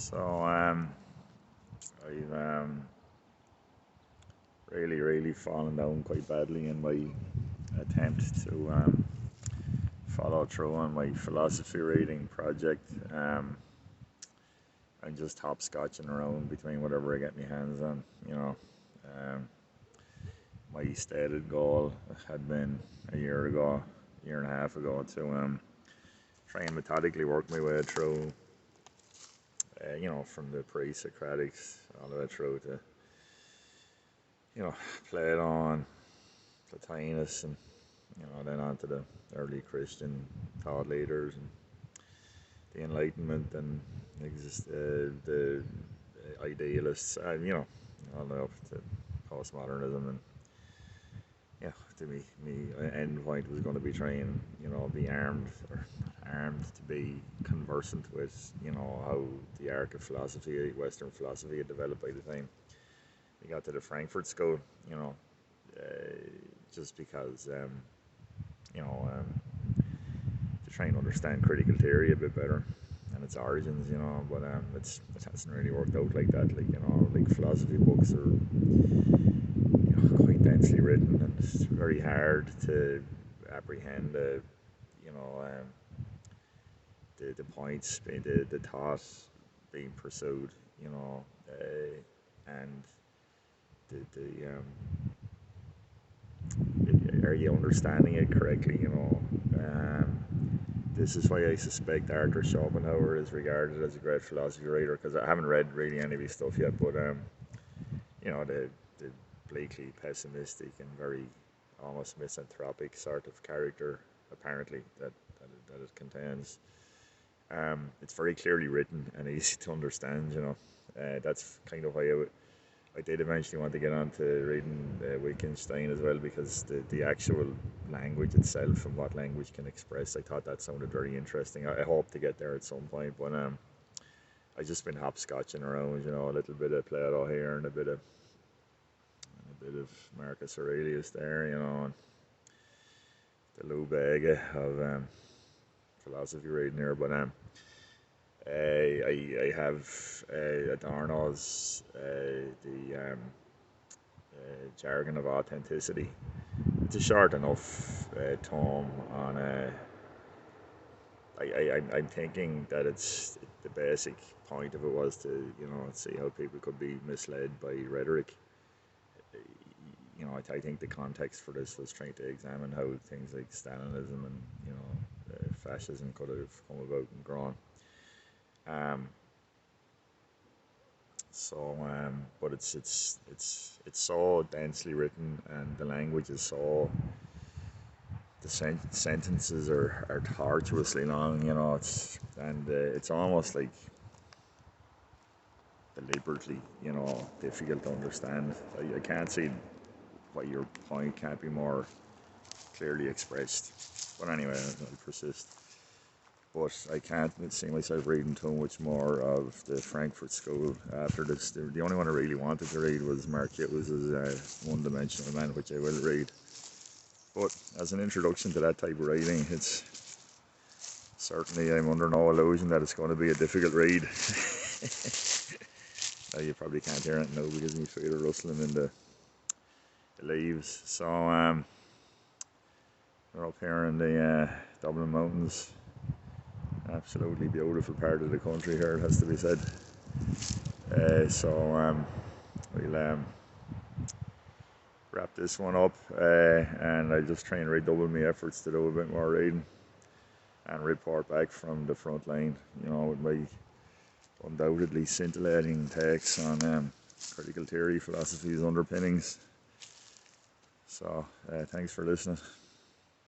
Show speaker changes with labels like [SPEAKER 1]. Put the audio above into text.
[SPEAKER 1] So I've really fallen down quite badly in my attempt to follow through on my philosophy reading project. I'm just hop-scotching around between whatever I get my hands on. Um, my stated goal had been a year and a half ago, to try and methodically work my way through, from the pre-Socratics all the way through to, Plato, Plotinus, and then on to the early Christian thought leaders and the Enlightenment and the idealists, all the way up to postmodernism. And to me, end point was going to be trying, be armed, or not armed, to be conversant with, how the arc of philosophy, Western philosophy, had developed by the time we got to the Frankfurt School, just because, to try and understand critical theory a bit better and its origins, but it hasn't really worked out like that. Like philosophy books are, quite densely written, and it's very hard to apprehend the points, the thought being pursued, and are you understanding it correctly? This is why I suspect Arthur Schopenhauer is regarded as a great philosophy writer, because I haven't read really any of his stuff yet, but the bleakly pessimistic and very almost misanthropic sort of character, apparently, that it contains. It's very clearly written and easy to understand. That's kind of why I did eventually want to get on to reading Wittgenstein as well, because the actual language itself and what language can express, I thought that sounded very interesting. I hope to get there at some point, but I've just been hopscotching around, a little bit of Plato here and a bit of Marcus Aurelius there, and the Lou Bega of philosophy reading here. But I have Adorno's the Jargon of Authenticity. It's a short enough tome on I'm thinking that it's the basic point of it was to see how people could be misled by rhetoric. I think the context for this was trying to examine how things like Stalinism and fascism could have come about and grown. But it's so densely written, and the language is so. The sentences are tortuously long, it's almost like deliberately, difficult to understand. I can't see why your point can't be more clearly expressed. But anyway, I'll persist. But I can't see myself reading too much more of the Frankfurt School after this. The only one I really wanted to read was Mark Hughes' One-Dimensional Man, which I will read. But as an introduction to that type of writing, it's certainly, I'm under no illusion that it's going to be a difficult read. You probably can't hear it now because my feet are rustling in the leaves. So we're up here in the Dublin Mountains. Absolutely beautiful part of the country here, it has to be said. We'll wrap this one up, and I'll just try and redouble my efforts to do a bit more reading and report back from the front line, with my undoubtedly scintillating takes on critical theory, philosophy's underpinnings. So thanks for listening.